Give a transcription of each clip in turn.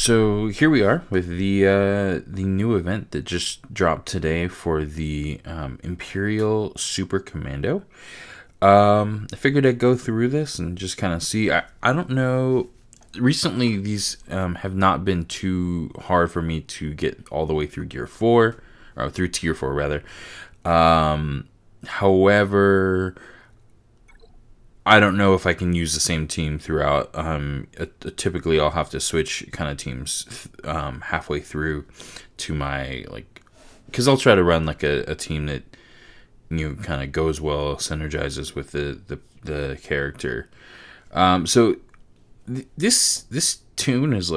So here we are with the new event that just dropped today for the Imperial Super Commando. I figured I'd go through this and just kind of see. I don't know. Recently, these have not been too hard for me to get all the way through Gear 4, or through Tier 4 rather. However, I don't know if I can use the same team throughout. Typically, I'll have to switch kind of teams halfway through to my because I'll try to run like a team that kind of goes well, synergizes with the character. So this tune is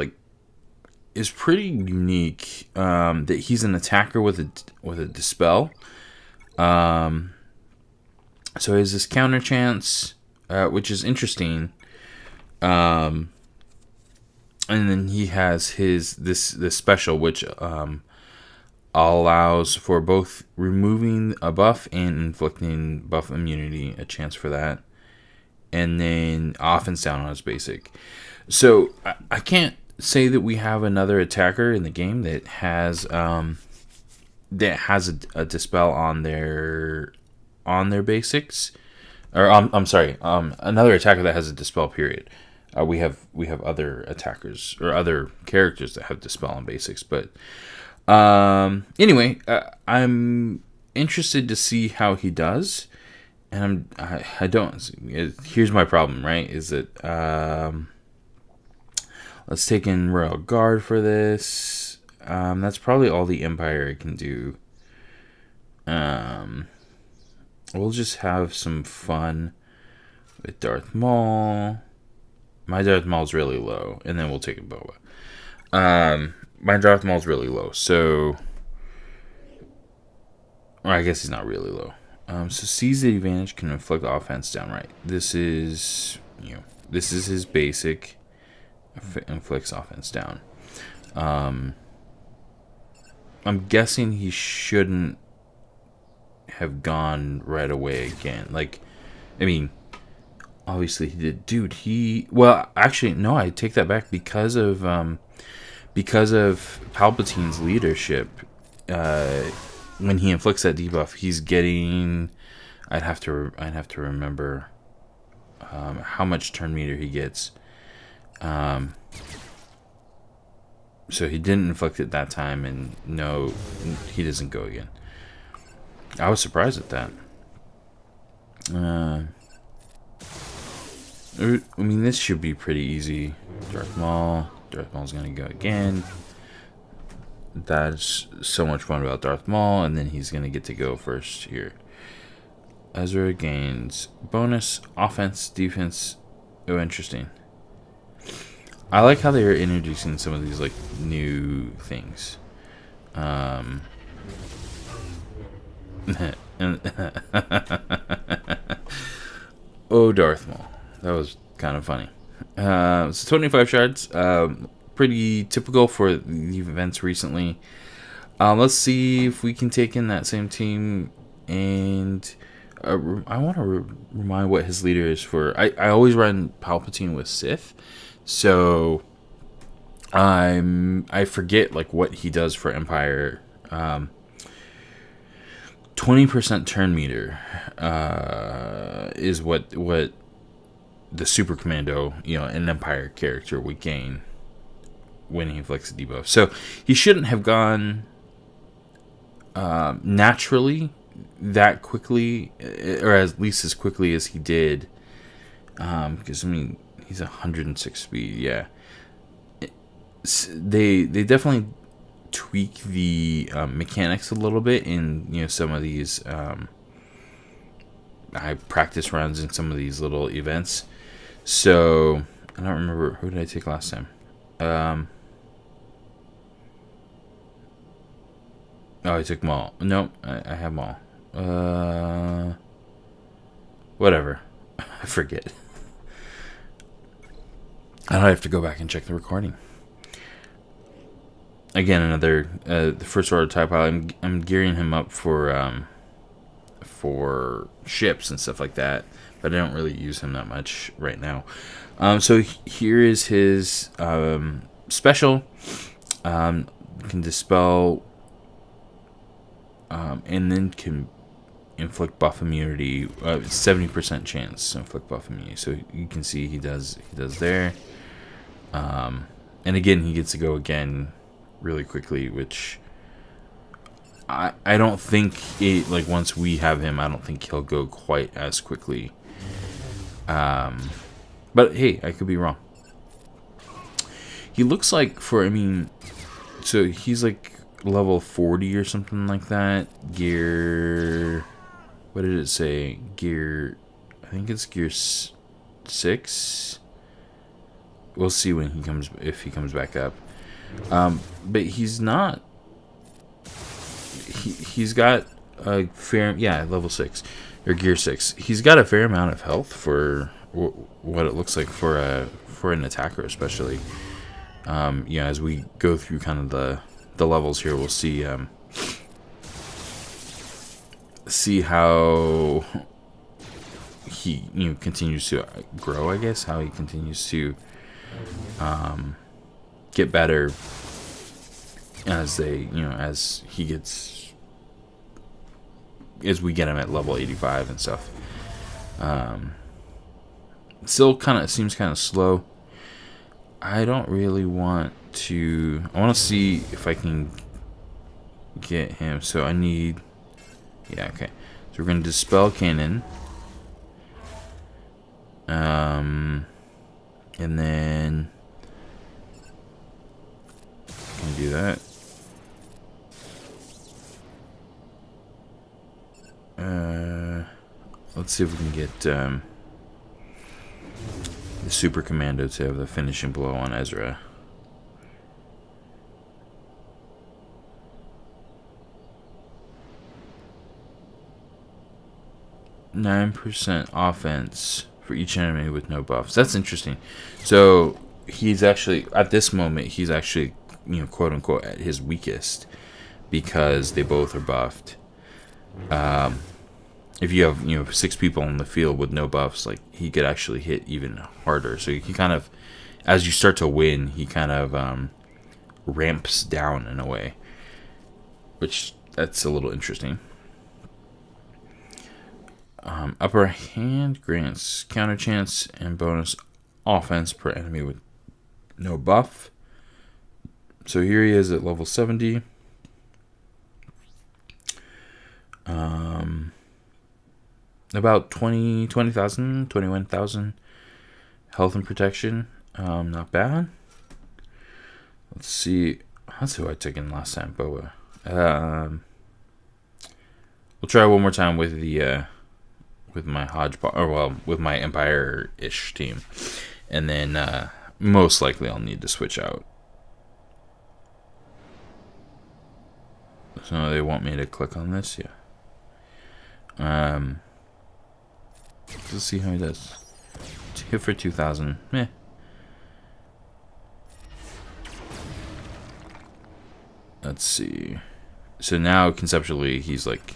pretty unique. That he's an attacker with a dispel. So he has this counter chance. Which is interesting. And then he has this special, which allows for both removing a buff and inflicting buff immunity, a chance for that. And then offense down on his basic. So I can't say that we have another attacker in the game that has a dispel on their basics. Or I'm sorry, another attacker that has a dispel period. We have other attackers or other characters that have dispel on basics, but anyway, I'm interested to see how he does, and I don't. Here's my problem, right? Is that let's take in Royal Guard for this. That's probably all the Empire can do. We'll just have some fun with Darth Maul. My Darth Maul's really low, and then we'll take a Boba. My Darth Maul's really low, so... Or I guess he's not really low. So seize the advantage, can inflict offense downright. This is his basic. Inflicts offense down. I'm guessing he shouldn't have gone right away again. Obviously he did. Dude, well, actually, no, I take that back. Because of Palpatine's leadership, when he inflicts that debuff, he's getting... I'd have to remember how much turn meter he gets. So he didn't inflict it that time, and no, he doesn't go again. I was surprised at that. I mean, this should be pretty easy. Darth Maul's gonna go again. That's so much fun about Darth Maul, and then he's gonna get to go first here. Ezra gains bonus offense, defense. Oh, interesting. I like how they're introducing some of these new things. Oh, Darth Maul. That was kind of funny. So 25 shards. Pretty typical for the events recently. Let's see if we can take in that same team. And I want to remind what his leader is for. I always run Palpatine with Sith. So I forget what he does for Empire. 20% turn meter is what the Super Commando, an Empire character, would gain when he inflicts a debuff. So he shouldn't have gone naturally that quickly, or at least as quickly as he did. Because he's 106 speed. Yeah, they definitely tweak the mechanics a little bit in some of these I practice runs in some of these little events. So I don't remember, who did I take last time. I took Maul. No, I have Maul. Whatever. I forget. I have to go back and check the recording. Again, another the first order TIE pilot. I'm gearing him up for ships and stuff like that, but I don't really use him that much right now. So here is his special. Can dispel, and then can inflict buff immunity. 70% chance to inflict buff immunity. So you can see he does there. And again, he gets to go again really quickly, which I don't think it, like, once we have him, I don't think he'll go quite as quickly. But hey, I could be wrong. He looks like, so he's like level 40 or something like that. Gear, what did it say? Gear, I think it's gear 6. We'll see when he comes, if he comes back up. But he's not. He's got a fair, level 6 or gear 6. He's got a fair amount of health for what it looks like for an attacker, especially. As we go through kind of the levels here, we'll see how he continues to grow. I guess how he continues to get better as we get him at level 85 and stuff. Still kind of seems kind of slow. I don't really want to. I want to see if I can get him. So I need. Yeah, okay. So we're gonna dispel cannon. And then can I do that? Let's see if we can get the Super Commando to have the finishing blow on Ezra. %9 offense for each enemy with no buffs. That's interesting. So he's actually, at this moment, he's actually, quote unquote, at his weakest because they both are buffed. If you have 6 people on the field with no buffs, like, he could actually hit even harder. So he kind of, as you start to win, he kind of ramps down in a way, which that's a little interesting. Upper hand grants counter chance and bonus offense per enemy with no buff. So here he is at level 70. About 20,000, 21,000 health and protection. Not bad. Let's see. That's who I took in last time, Boa. We'll try one more time with the with my hodgepodge, with my Empire-ish team, and then most likely I'll need to switch out. So they want me to click on this, yeah. Let's see how he does. Hit for 2,000. Meh. Let's see. So now conceptually he's like,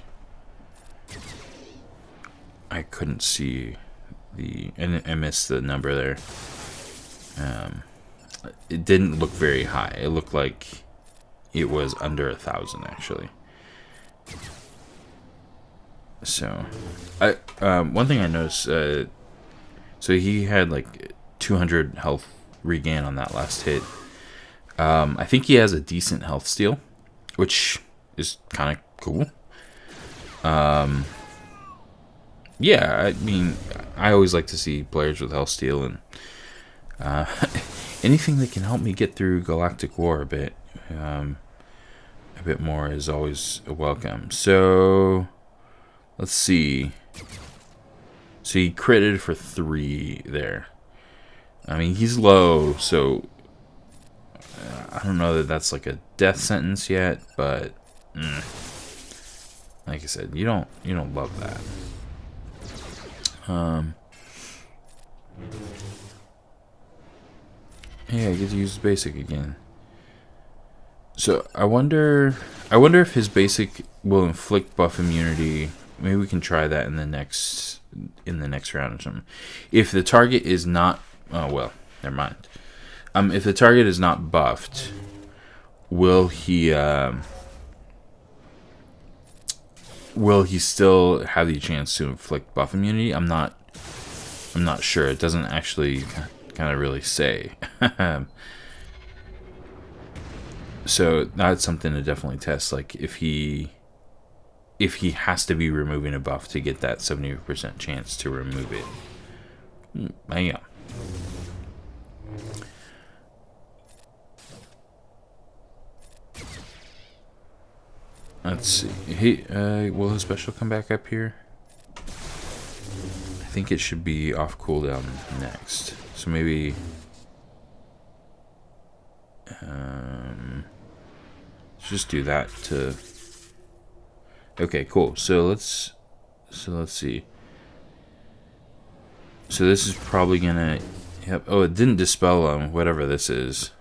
I couldn't see I missed the number there. It didn't look very high. It looked like it was under 1,000 actually. So, one thing I noticed, so he had like 200 health regain on that last hit. I think he has a decent health steal, which is kind of cool. Yeah, I mean, I always like to see players with health steal, and anything that can help me get through Galactic War a bit more is always welcome. So let's see. So he critted for 3 there. I mean, he's low, so I don't know that that's like a death sentence yet, but like I said, you don't love that. Yeah, I get to use basic again. So I wonder if his basic will inflict buff immunity. Maybe we can try that in the next round or something. If the target is not, oh well, never mind. If the target is not buffed, will he still have the chance to inflict buff immunity? I'm not sure. It doesn't actually kind of really say. So that's something to definitely test. Like if he has to be removing a buff to get that 70% chance to remove it. Yeah. Let's see. Hey, will his special come back up here? I think it should be off cooldown next. So maybe let's just do that to. Okay, cool. So let's see. So this is probably gonna. Yep. Oh, it didn't dispel whatever this is.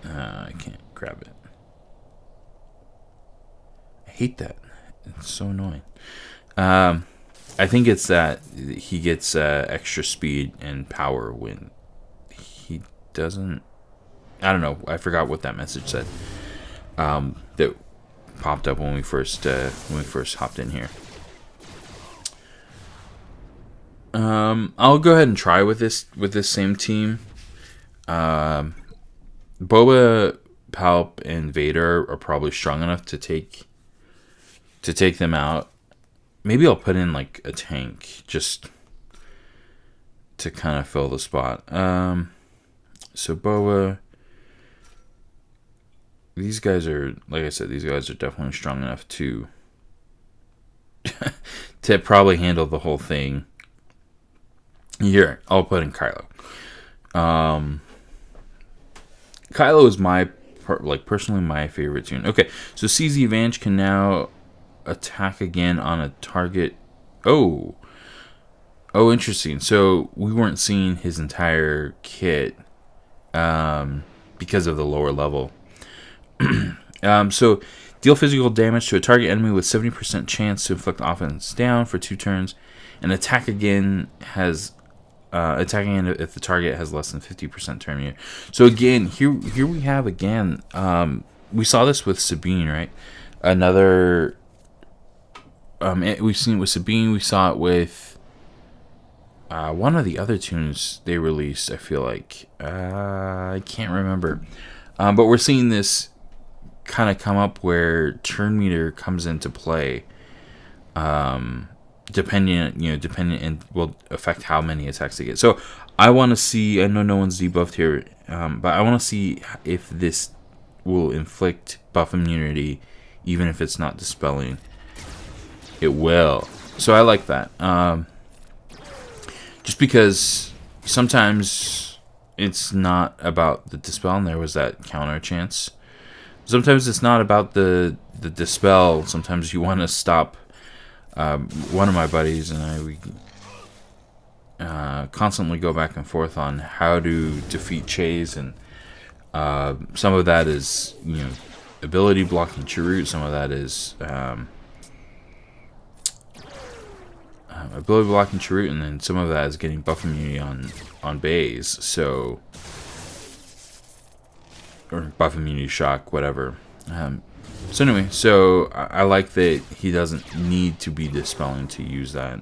I can't grab it. I hate that. It's so annoying. I think it's that he gets extra speed and power when he doesn't. I don't know. I forgot what that message said. That popped up when we first hopped in here. I'll go ahead and try with this same team. Boba, Palp, and Vader are probably strong enough to take them out. Maybe I'll put in like a tank just to kind of fill the spot. So Boba, these guys are, like I said, these guys are definitely strong enough to to probably handle the whole thing. Here, I'll put in Kylo. Kylo is personally my favorite tune. Okay, so CZ Vanch can now attack again on a target. Oh, interesting. So we weren't seeing his entire kit because of the lower level. So deal physical damage to a target enemy with 70% chance to inflict offense down for 2 turns, and attack again has attacking if the target has less than 50% turn meter. So again, here we have again. We saw this with Sabine, right? Another. We've seen it with Sabine. We saw it with one of the other tunes they released. I feel like I can't remember, but we're seeing this kind of come up where turn meter comes into play. Dependent and will affect how many attacks they get. So I want to see. I know no one's debuffed here, but I want to see if this will inflict buff immunity, even if it's not dispelling. It will. So I like that. Just because sometimes it's not about the dispel, and there was that counter chance. Sometimes it's not about the dispel. Sometimes you want to stop. One of my buddies and I, we constantly go back and forth on how to defeat Chase, and some of that is ability blocking Chirrut. Some of that is ability blocking Chirrut, and then some of that is getting buff immunity on bays. So, or buff immunity shock, whatever. So anyway, so I like that he doesn't need to be dispelling to use that.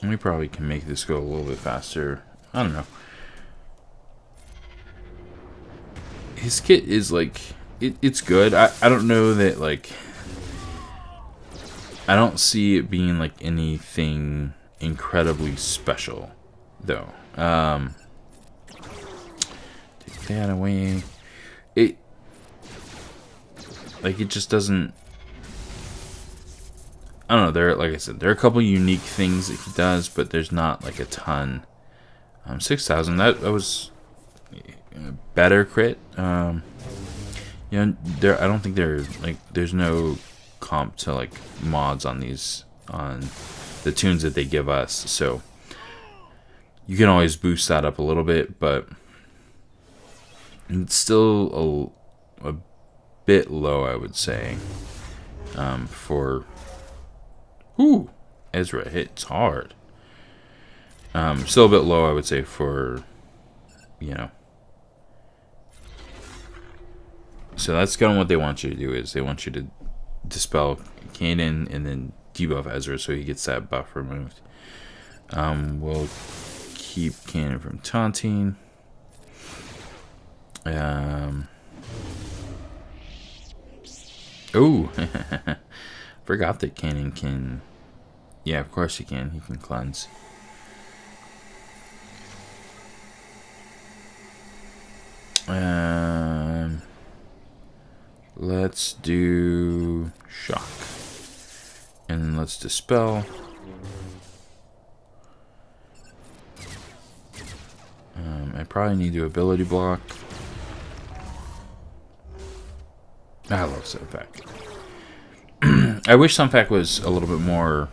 We probably can make this go a little bit faster. I don't know. His kit is like, it's good. I don't know that, like, I don't see it being like anything incredibly special, though. Take that away. It just doesn't. I don't know. Like I said, there are a couple unique things that he does, but there's not like a ton. 6,000. That was a better crit. I don't think there's no comp to like mods on the tunes that they give us, so you can always boost that up a little bit, but it's still a bit low, I would say. For ooh, Ezra hits hard. Still a bit low, I would say, for So that's kind of what they want you to do. Is they want you to dispel Kanan and then debuff Ezra so he gets that buff removed. We'll keep Kanan from taunting. Oh, forgot that Kanan can. Yeah, of course he can. He can cleanse. Let's do shock. And then let's dispel. I probably need to ability block. I love Sunfac. I wish Sunfac was a little bit more.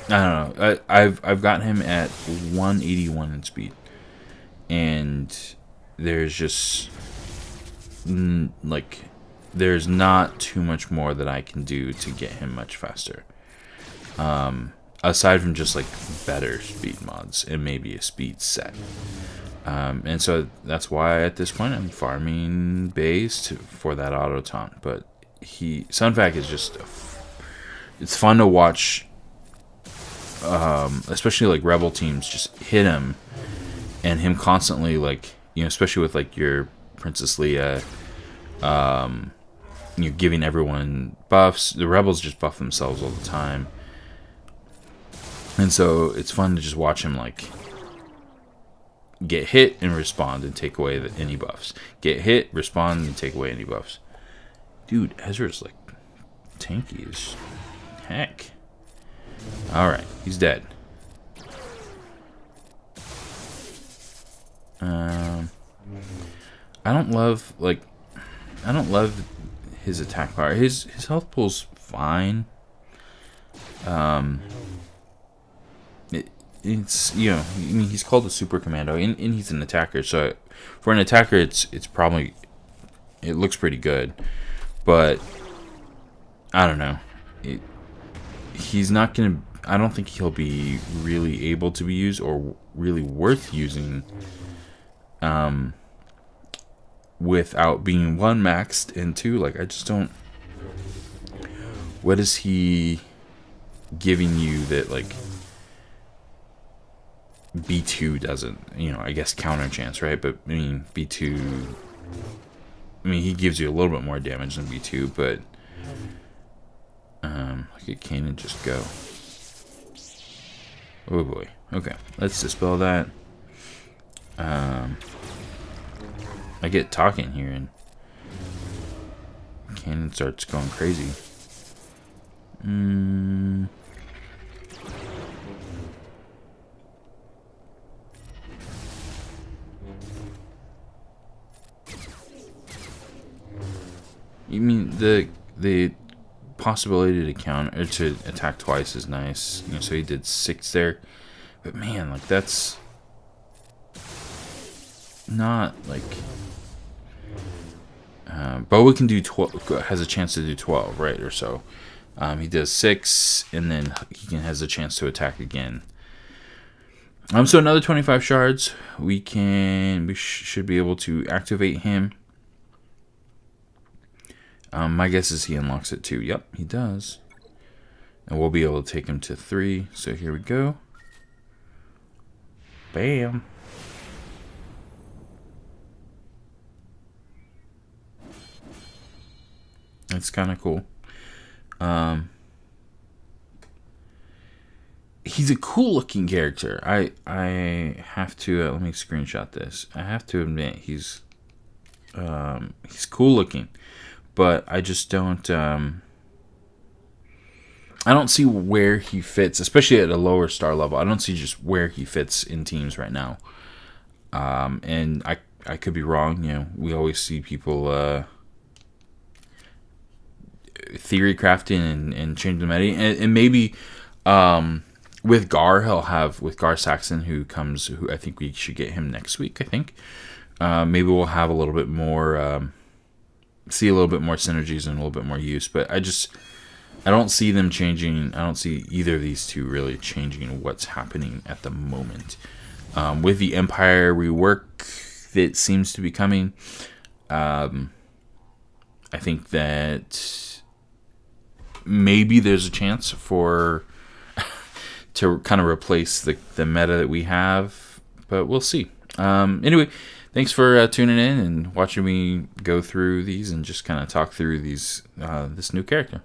I don't know. I've got him at 181 in speed, and there's just there's not too much more that I can do to get him much faster. Aside from just like better speed mods and maybe a speed set. And so that's why at this point I'm farming base for that auto taunt. But Sunfac is just it's fun to watch, especially like rebel teams just hit him, and him constantly especially with like your Princess Leia, giving everyone buffs. The rebels just buff themselves all the time. And so it's fun to just watch him get hit and respond and take away any buffs. Get hit, respond, and take away any buffs. Dude, Ezra's tanky as heck. Alright, he's dead. I don't love his attack power. His health pool's fine. It's he's called a Super Commando, and he's an attacker. So for an attacker, it's probably, it looks pretty good, but I don't know. He's not gonna. I don't think he'll be really able to be used or really worth using, without being one maxed and two. I just don't. What is he giving you that B2 doesn't, I guess counter chance, right? But I mean B2, he gives you a little bit more damage than B2, but look at Kanan just go. Oh boy. Okay, let's dispel that. I get talking here and Kanan starts going crazy. You mean the possibility to counter or to attack twice is nice. So he did 6 there, but man, that's not Boa can do 12, has a chance to do 12, right, or so. He does 6, and then he has a chance to attack again. So another 25 shards. We should be able to activate him. My guess is he unlocks it too. Yep, he does. And we'll be able to take him to 3. So here we go. Bam. That's kind of cool. He's a cool looking character. I have to let me screenshot this. I have to admit he's cool looking, but I just don't I don't see where he fits, especially at a lower star level. I don't see just where he fits in teams right now. And I could be wrong. We always see people theory crafting and change the meta, and maybe with Gar Saxon, who I think we should get him next week. I think maybe we'll have a little bit more see a little bit more synergies and a little bit more use. But I don't see them changing. I don't see either of these two really changing what's happening at the moment. With the Empire rework that seems to be coming, I think that maybe there's a chance for to kind of replace the meta that we have, but we'll see. Anyway, thanks for tuning in and watching me go through these and just kind of talk through these this new character.